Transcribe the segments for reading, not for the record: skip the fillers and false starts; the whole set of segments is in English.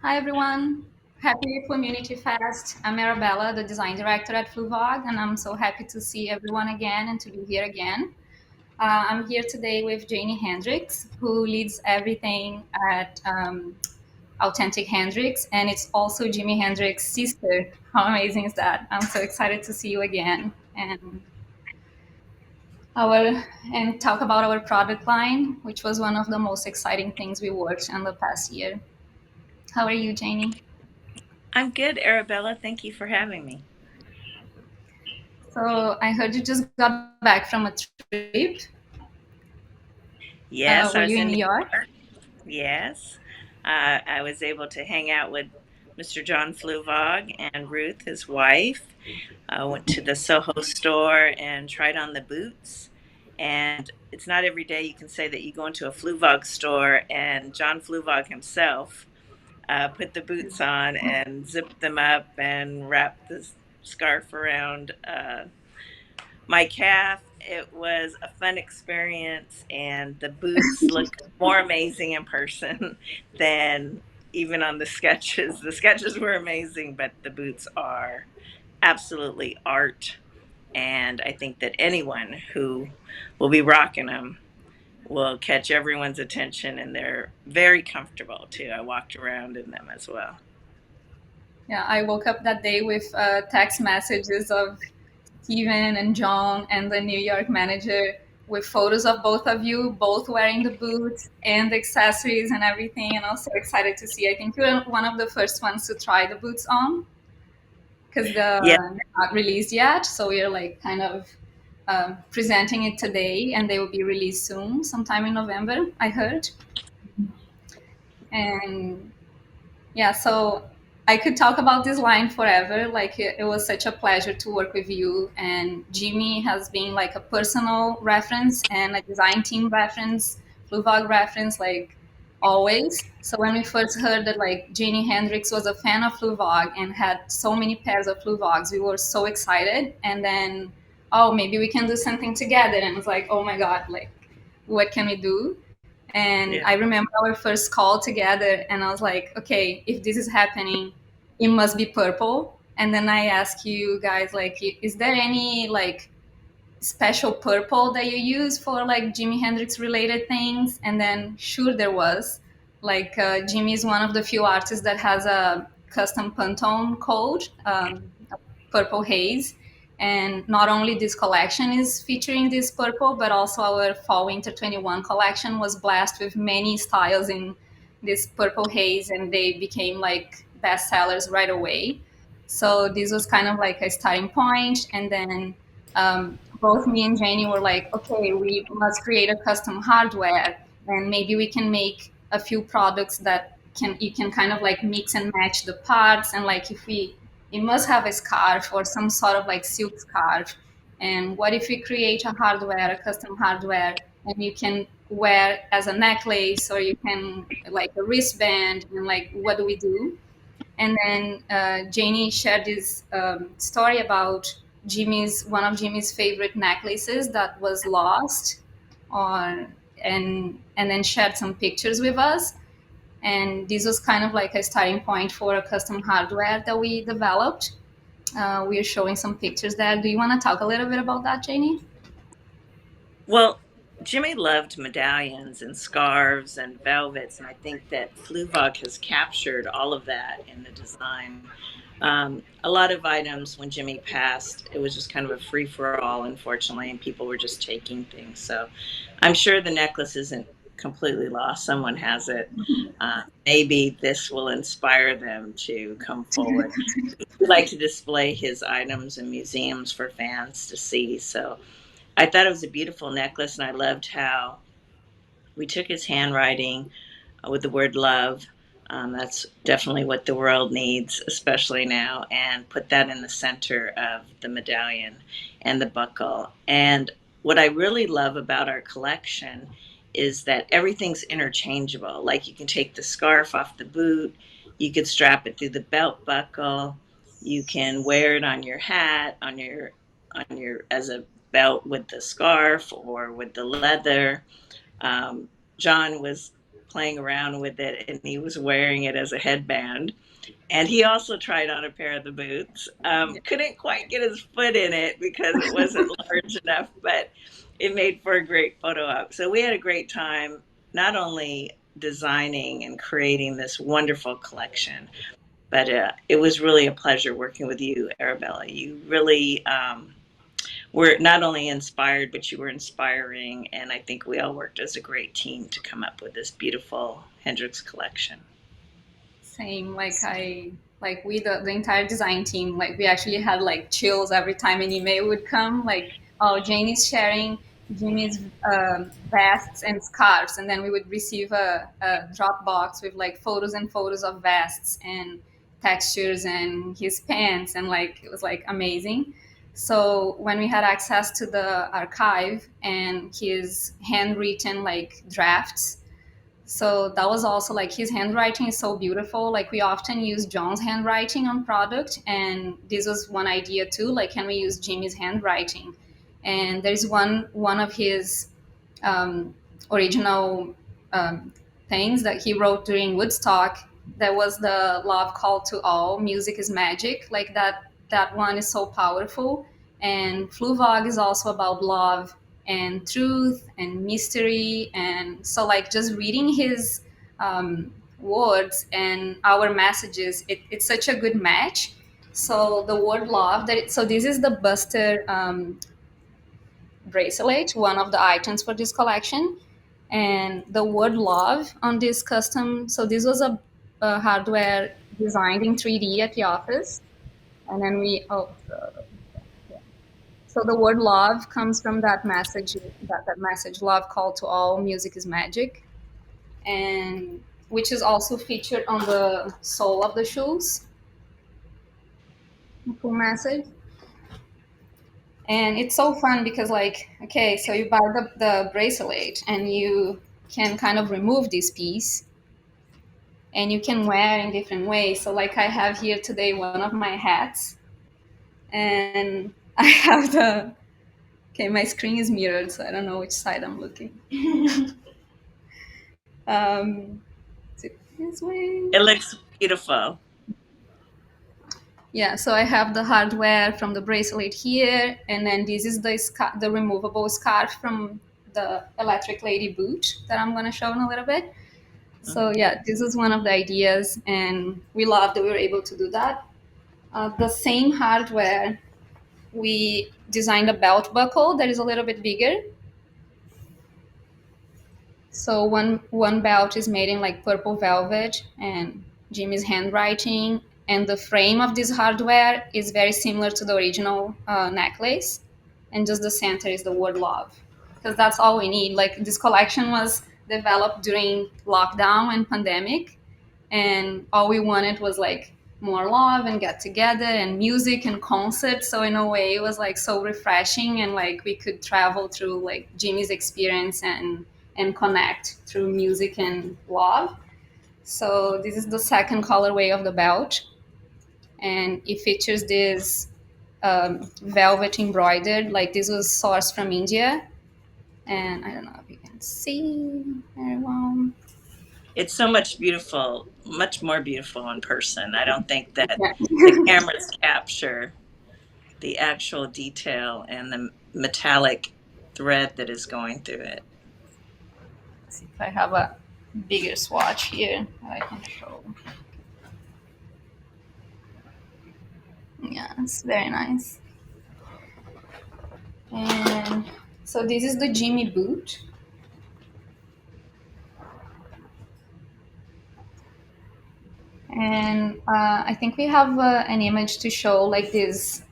Hi everyone. Happy Flummunity Fest. I'm Arabella, the design director at Fluevog, and I'm so happy to see everyone again and to be here again. I'm here today with Janie Hendrix, who leads everything at Authentic Hendrix, and it's also Jimi Hendrix's sister. How amazing is that? I'm so excited to see you again our and talk about our product line, which was one of the most exciting things we worked on the past year. How are you, Janie? I'm good, Arabella. Thank you for having me. So I heard you just got back from a trip. Yes, Were I you was in in New New York? York. Yes. I was able to hang out with Mr. John Fluvog and Ruth, his wife. I went to the Soho store and tried on the boots. And it's not every day you can say that you go into a Fluvog store and John Fluvog himself put the boots on and zipped them up and wrapped the scarf around my calf. It was a fun experience, and the boots look more amazing in person than even on the sketches. The sketches were amazing, but the boots are absolutely art. And I think that anyone who will be rocking them will catch everyone's attention, and they're very comfortable too. I walked around in them as well. Yeah, I woke up that day with text messages of Steven and John and the New York manager with photos of both of you, both wearing the boots and the accessories and everything. And I was so excited to see. I think you were one of the first ones to try the boots on because they're Yeah. not released yet. So we're like kind of presenting it today, and they will be released soon, sometime in November, I heard. And yeah, so I could talk about this line forever. Like it was such a pleasure to work with you. And Jimmy has been like a personal reference and a design team reference, Fluevog reference, like always. So when we first heard that like Janie Hendrix was a fan of Fluevog and had so many pairs of Fluevogs, we were so excited. And then, oh, maybe we can do something together. And it was like, oh my God, like what can we do? And Yeah. I remember our first call together, and I was like, okay, if this is happening, it must be purple. And then I asked you guys, like, is there any like special purple that you use for like Jimi Hendrix related things? And then sure, there was. Like Jimmy is one of the few artists that has a custom Pantone code, purple haze. And not only this collection is featuring this purple, but also our fall winter 21 collection was blessed with many styles in this purple haze, and they became like bestsellers right away. So this was kind of like a starting point. And then both me and Janie were like, okay, we must create a custom hardware, and maybe we can make a few products that can you can kind of like mix and match the parts. And like if we it must have a scarf or some sort of like silk scarf. And what if we create a hardware, a custom hardware, and you can wear as a necklace, or you can like a wristband, and like what do we do? And then Janie shared this story about Jimmy's one of Jimmy's favorite necklaces that was lost, or and then shared some pictures with us. And this was kind of like a starting point for a custom hardware that we developed. We are showing some pictures there. Do you want to talk a little bit about that, Janie? Well, Jimmy loved medallions and scarves and velvets, and I think that Fluvog has captured all of that in the design. A lot of items when Jimmy passed, it was just kind of a free for all, unfortunately, and people were just taking things. So I'm sure the necklace isn't completely lost. Someone has it. Maybe this will inspire them to come forward. We like to display his items in museums for fans to see. So I thought it was a beautiful necklace, and I loved how we took his handwriting with the word love. That's definitely what the world needs, especially now, and put that in the center of the medallion and the buckle. And what I really love about our collection is that everything's interchangeable. Like you can take the scarf off the boot, you could strap it through the belt buckle, you can wear it on your hat, on your as a belt with the scarf or with the leather. John was playing around with it, and he was wearing it as a headband. And he also tried on a pair of the boots. Couldn't quite get his foot in it because it wasn't large enough, but it made for a great photo op. So we had a great time, not only designing and creating this wonderful collection, but it was really a pleasure working with you, Arabella. You really were not only inspired, but you were inspiring. And I think we all worked as a great team to come up with this beautiful Hendrix collection. Same, like we the entire design team, like we actually had like chills every time an email would come, like, oh, Janie's sharing Jimmy's vests and scarves, and then we would receive a drop box with like photos and photos of vests and textures and his pants, and like it was like amazing. So when we had access to the archive and his handwritten like drafts, so that was also like his handwriting is so beautiful. Like we often use John's handwriting on product, and this was one idea too. Like, can we use Jimmy's handwriting? And there's one of his original things that he wrote during Woodstock. That was the love call to all. Music is magic. Like that one is so powerful. And Fluevog is also about love and truth and mystery. And so, like, just reading his words and our messages, it's such a good match. So the word love, so this is the Buster bracelet, one of the items for this collection. And the word love on this custom, so this was a hardware designed in 3D at the office. And then so the word love comes from that message, that message, love call to all, music is magic, and which is also featured on the sole of the shoes. Cool message. And it's so fun because, like, okay, so you buy the bracelet and you can kind of remove this piece and you can wear in different ways. So like I have here today one of my hats, and I have okay, my screen is mirrored, so I don't know which side I'm looking. um, this way. It looks beautiful. Yeah, so I have the hardware from the bracelet here, and then this is the removable scarf from the Electric Lady boot that I'm going to show in a little bit. So yeah, this is one of the ideas, and we love that we were able to do that. The same hardware, we designed a belt buckle that is a little bit bigger. So one belt is made in like purple velvet and Jimmy's handwriting, and the frame of this hardware is very similar to the original necklace, and just the center is the word love, because that's all we need. Like, this collection was developed during lockdown and pandemic, and all we wanted was like more love and get together and music and concerts. So in a way it was like so refreshing, and like we could travel through like Jimmy's experience and connect through music and love. So this is the second colorway of the belt, and it features this velvet embroidered, like this was sourced from India, and I don't know if you can see very well. It's so much more beautiful in person. I don't think that the Yeah. cameras capture the actual detail and the metallic thread that is going through it. Let's see if I have a bigger swatch here that I can show. Yeah, it's very nice. And so this is the Jimmy boot. And I think we have an image to show, like, this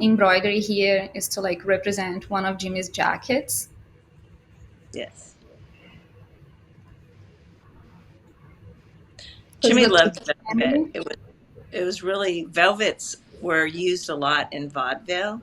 embroidery here is to like represent one of Jimmy's jackets. Yes. So Jimmy the loved velvet. It was really, velvets were used a lot in vaudeville,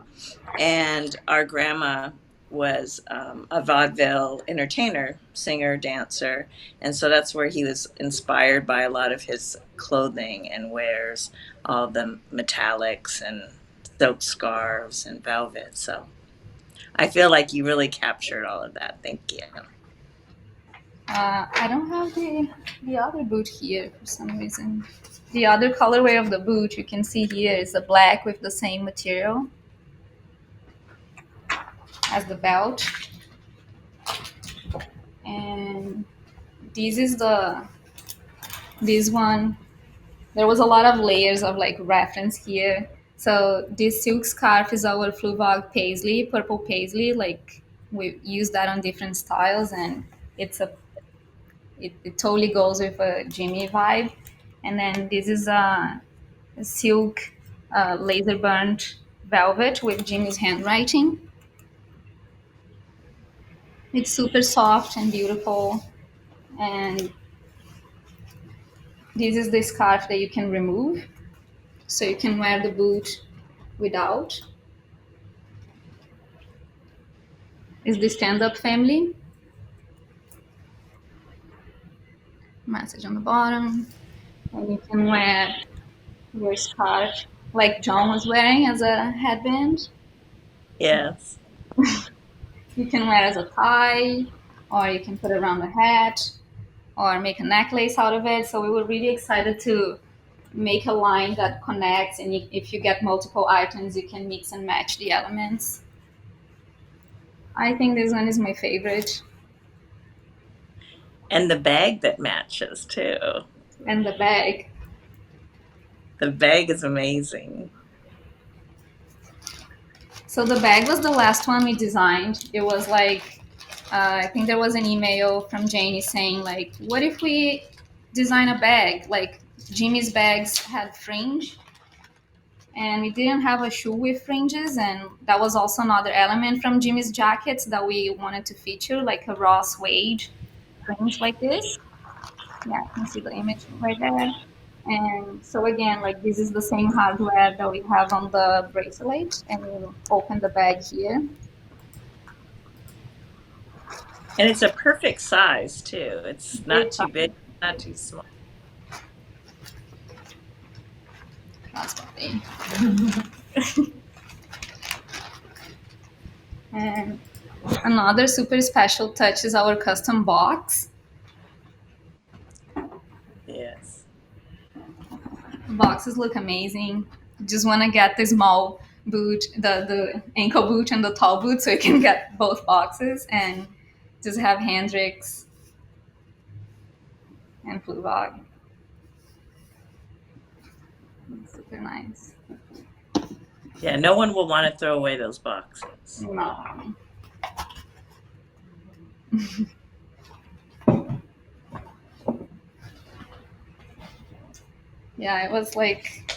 and our grandma was a vaudeville entertainer, singer, dancer, and so that's where he was inspired by a lot of his clothing and wears, all the metallics and silk scarves and velvet. So I feel like you really captured all of that. Thank you. I don't have the other boot here for some reason. The other colorway of the boot you can see here is the black with the same material as the belt. And this is this one. There was a lot of layers of like reference here. So this silk scarf is our Fluevog paisley, purple paisley. Like we use that on different styles, and it's it totally goes with a Jimmy vibe. And then this is a silk laser burnt velvet with Jimmy's handwriting. It's super soft and beautiful. And this is the scarf that you can remove, so you can wear the boot without. Is the stand-up family. Message on the bottom. And you can wear your scarf like John was wearing as a headband. Yes. You can wear as a tie, or you can put it around the hat, or make a necklace out of it. So we were really excited to make a line that connects, and if you get multiple items, you can mix and match the elements. I think this one is my favorite. And the bag that matches too. And the bag. The bag is amazing. So the bag was the last one we designed. It was like, I think there was an email from Janie saying like, what if we design a bag? Like Jimmy's bags had fringe, and we didn't have a shoe with fringes, and that was also another element from Jimmy's jackets that we wanted to feature, like a raw suede fringe like this. Yeah, you can see the image right there. And so again, like this is the same hardware that we have on the bracelet, and you open the bag here. And it's a perfect size too. It's not too big, not too small. And another super special touch is our custom box. Yes. Boxes look amazing. Just want to get the small boot, the ankle boot and the tall boot, so you can get both boxes and just have Hendrix and Fluevog. Super nice. Yeah, no one will want to throw away those boxes. No. Yeah, it was like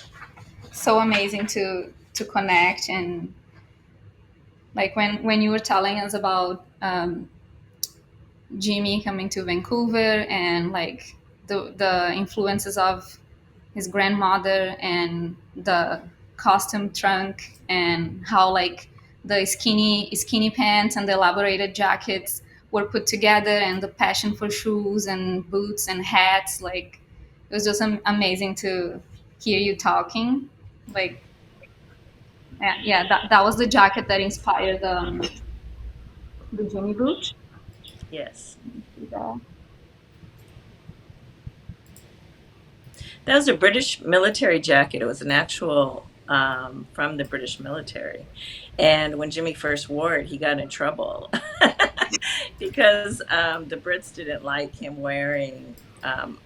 so amazing to connect. And like when you were telling us about Jimmy coming to Vancouver, and like the influences of his grandmother and the costume trunk, and how like the skinny pants and the elaborated jackets were put together, and the passion for shoes and boots and hats, like it was just amazing to hear you talking. Like yeah, that was the jacket that inspired the Jimmy boot. Yes. Yeah. That was a British military jacket. It was an actual from the British military. And when Jimmy first wore it, he got in trouble because the Brits didn't like him wearing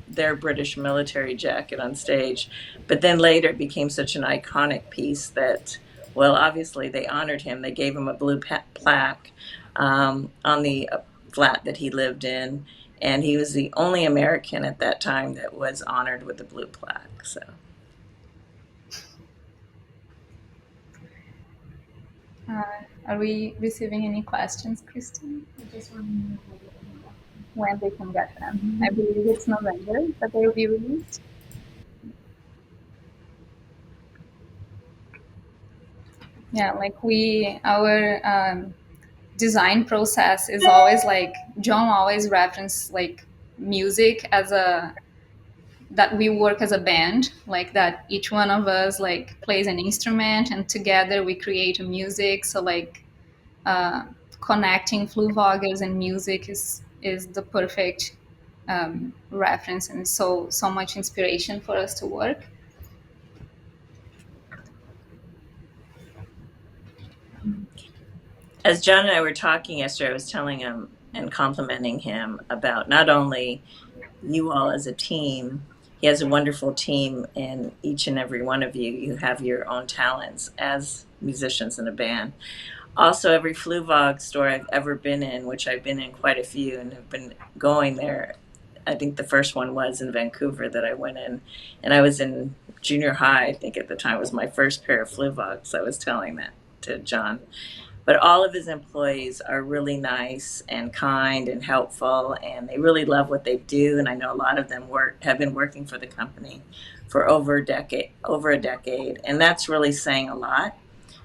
their British military jacket on stage. But then later it became such an iconic piece that, well, obviously they honored him. They gave him a blue plaque on the flat that he lived in. And he was the only American at that time that was honored with the blue plaque. So, Are we receiving any questions, Kristen? I just want to know when they can get them. I believe it's November that they will be released. Yeah, like our design process is always like John always reference like music as a that we work as a band, like that each one of us like plays an instrument and together we create a music. So like uh, connecting Fluevoggers and music is is the perfect reference and so much inspiration for us to work. As John and I were talking yesterday, I was telling him and complimenting him about not only you all as a team. He has a wonderful team, and each and every one of you, you have your own talents as musicians in a band. Also, every Fluevog store I've ever been in, which I've been in quite a few and have been going there. I think the first one was in Vancouver that I went in, and I was in junior high. I think at the time it was my first pair of Fluevogs. I was telling that to John, but all of his employees are really nice and kind and helpful, and they really love what they do. And I know a lot of them have been working for the company for over a decade, and that's really saying a lot,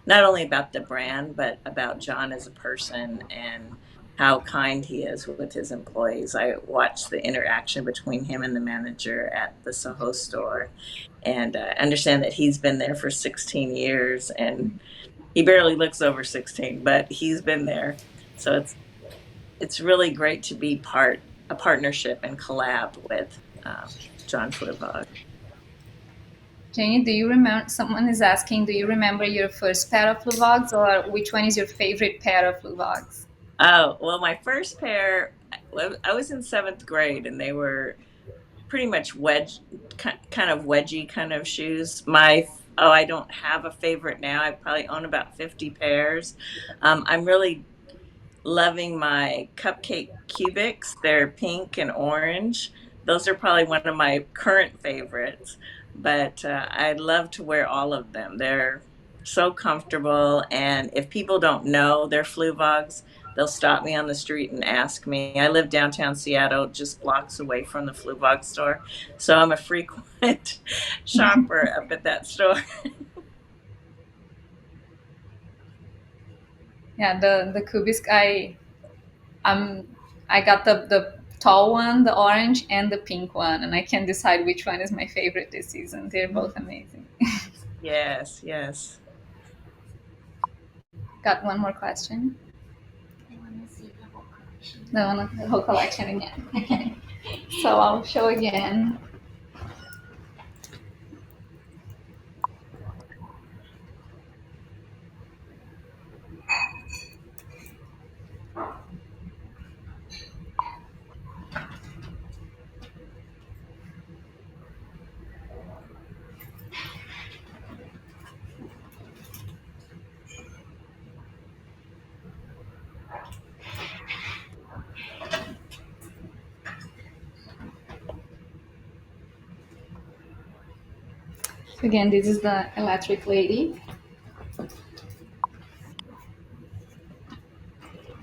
not only about the brand but about John as a person and how kind he is with his employees. I watched the interaction between him and the manager at the Soho store, and understand that he's been there for 16 years, and he barely looks over 16, but he's been there. So it's really great to be a partnership and collab with John Fluevog. Janie, do you remember? Someone is asking, do you remember your first pair of Fluvogs, or which one is your favorite pair of Fluvogs? Oh, well, my first pair, I was in seventh grade, and they were pretty much kind of wedgy kind of shoes. I don't have a favorite now. I probably own about 50 pairs. I'm really loving my cupcake cubics. They're pink and orange. Those are probably one of my current favorites, but I love to wear all of them. They're so comfortable, and if people don't know they're Fluevogs, they'll stop me on the street and ask me. I live downtown Seattle, just blocks away from the Fluevog store, so I'm a frequent shopper up at that store. Yeah, the Kubis, um I got the tall one, the orange, and the pink one, and I can't decide which one is my favorite this season. They're both amazing. Yes, yes. Got one more question. The whole collection again. Okay. So I'll show again. So again, this is the electric lady. This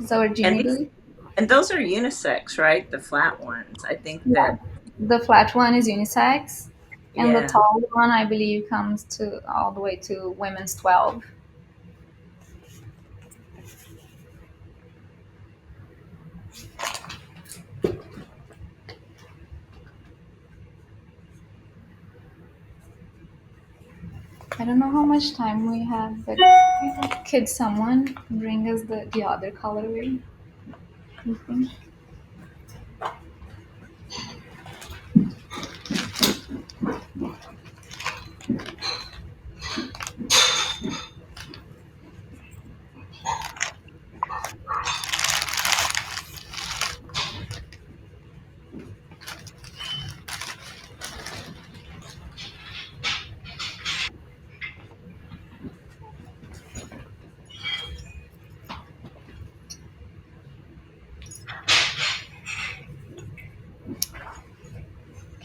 is our And Jimmy these booth. and those are unisex, right? The flat ones. I think Yeah. that, The flat one is unisex, and the yeah. tall one, I believe, comes to all the way to women's 12. I don't know how much time we have, but could someone bring us the other colorway? You think?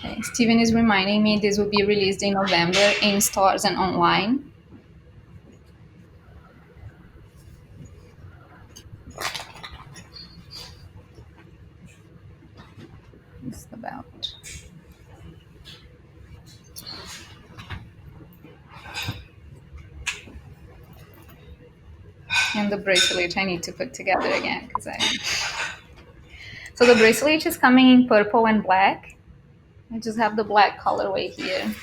Okay, Steven is reminding me this will be released in November in stores and online. It's about. And the bracelet I need to put together again because I. So the bracelet is coming in purple and black. I just have the black colorway here.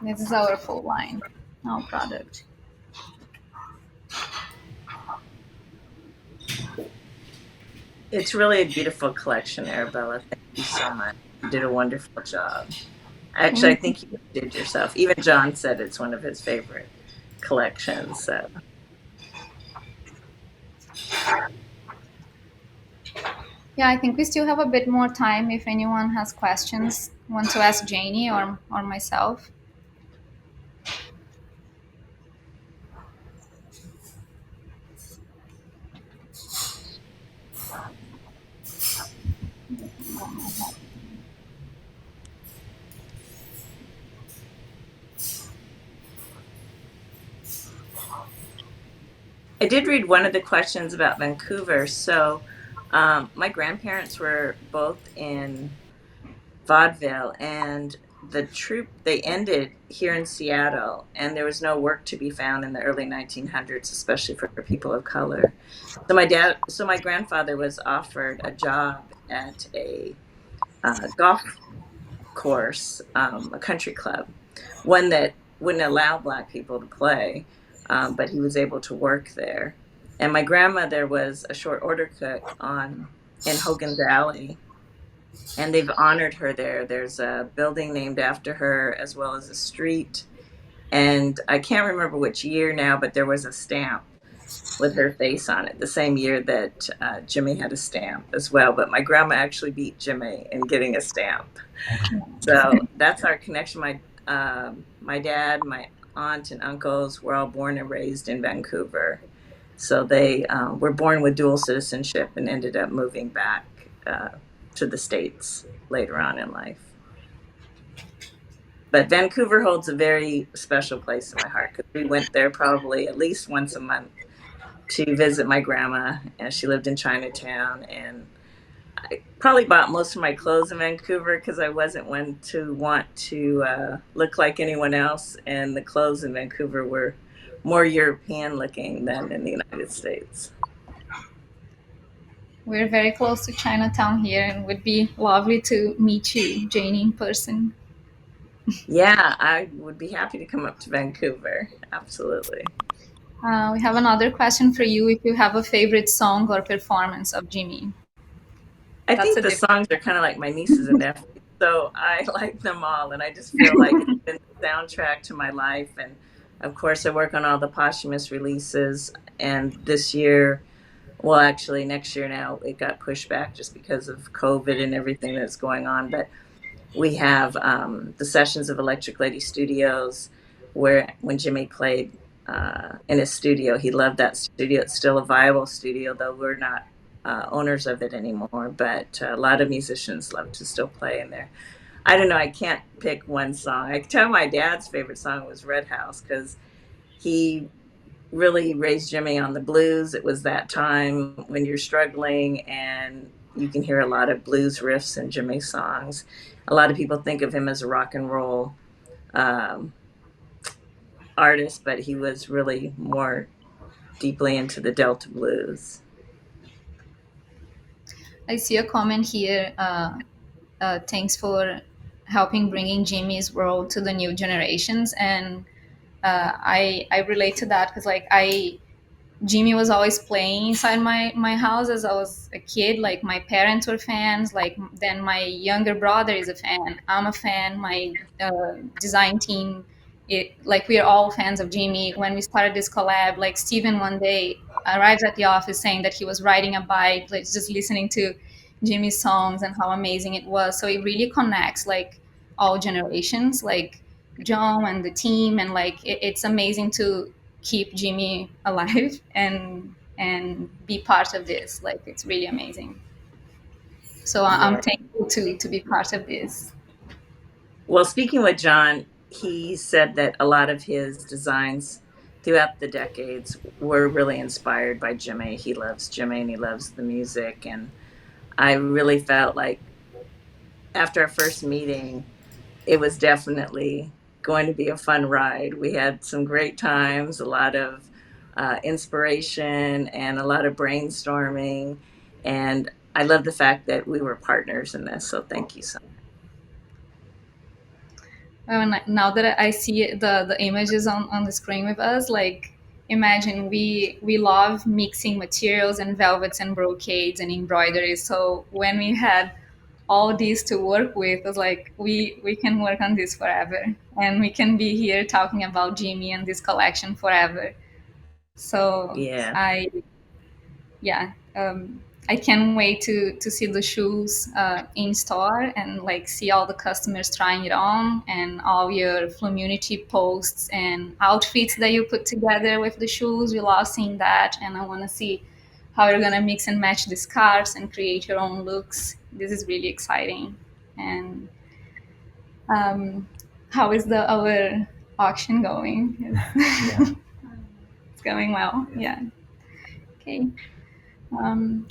This is our full line, our product. It's really a beautiful collection, Arabella. Thank you so much. You did a wonderful job. Actually, I Thank think you did yourself. Even John said it's one of his favorite collections. So Yeah, I think we still have a bit more time if anyone has questions, want to ask Janie or myself. I did read one of the questions about Vancouver. So my grandparents were both in vaudeville, and the troupe they ended here in Seattle, and there was no work to be found in the early 1900s, especially for people of color. So my grandfather was offered a job at a golf course, a country club, one that wouldn't allow black people to play, but he was able to work there. And my grandmother was a short order cook on in Hogan's Alley, and they've honored her there. There's a building named after her as well as a street. And I can't remember which year now, but there was a stamp with her face on it the same year that Jimmy had a stamp as well. But my grandma actually beat Jimmy in getting a stamp. So that's our connection. My dad, my aunt, and uncles were all born and raised in Vancouver. So they were born with dual citizenship and ended up moving back to the States later on in life. But Vancouver holds a very special place in my heart because we went there probably at least once a month to visit my grandma, and she lived in Chinatown. And I probably bought most of my clothes in Vancouver because I wasn't one to want to look like anyone else, and the clothes in Vancouver were more European looking than in the United States. We're very close to Chinatown here, and it would be lovely to meet you, Janie, in person. Yeah, I would be happy to come up to Vancouver. Absolutely. We have another question for you. If you have a favorite song or performance of Jimmy, I that's think a the different. songs are kind of like my nieces and nephews, so I like them all, and I just feel like it's been the soundtrack to my life. And of course, I work on all the posthumous releases, and this year, well, actually, next year now, it got pushed back just because of COVID and everything that's going on. But we have the sessions of Electric Lady Studios, where when Jimmy played in his studio, he loved that studio. It's still a viable studio, though we're not owners of it anymore. But a lot of musicians love to still play in there. I don't know. I can't pick one song. I can tell my dad's favorite song was Red House because he really raised Jimmy on the blues. It was that time when you're struggling, and you can hear a lot of blues riffs in Jimmy's songs. A lot of people think of him as a rock and roll um, artist, but he was really more deeply into the Delta blues. I see a comment here. Thanks for helping bringing Jimmy's world to the new generations, and I relate to that because like I Jimmy was always playing inside my house as I was a kid. Like my parents were fans. Like then my younger brother is a fan. I'm a fan. My design team, like we are all fans of Jimmy. When we started this collab, like Steven one day arrived at the office saying that he was riding a bike, like just listening to Jimmy's songs and how amazing it was. So it really connects like all generations, like John and the team, and like it's amazing to keep Jimmy alive and be part of this. Like it's really amazing. So I'm Yeah. thankful to be part of this. Well, speaking with John, he said that a lot of his designs throughout the decades were really inspired by Jimmy. He loves Jimmy and he loves the music. And I really felt like after our first meeting, it was definitely going to be a fun ride. We had some great times, a lot of inspiration, and a lot of brainstorming. And I love the fact that we were partners in this. So thank you so Now that I see the images on the screen with us, like imagine we love mixing materials and velvets and brocades and embroideries. So when we had all these to work with, it was like we can work on this forever, and we can be here talking about Jimmy and this collection forever. So Yeah. I yeah, I can't wait to see the shoes in store and like see all the customers trying it on and all your Flummunity posts and outfits that you put together with the shoes. We love seeing that, and I want to see how you're gonna mix and match the scarves and create your own looks. This is really exciting. And um, how is the our auction going? Yeah. It's going well. Yeah. Okay.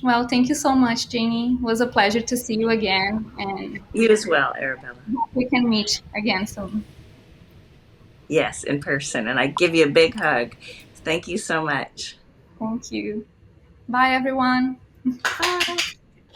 Well, thank you so much, Janie. It was a pleasure to see you again, and You as well, Arabella. we can meet again soon. Yes, in person. And I give you a big hug. Thank you so much. Thank you. Bye, everyone. Bye.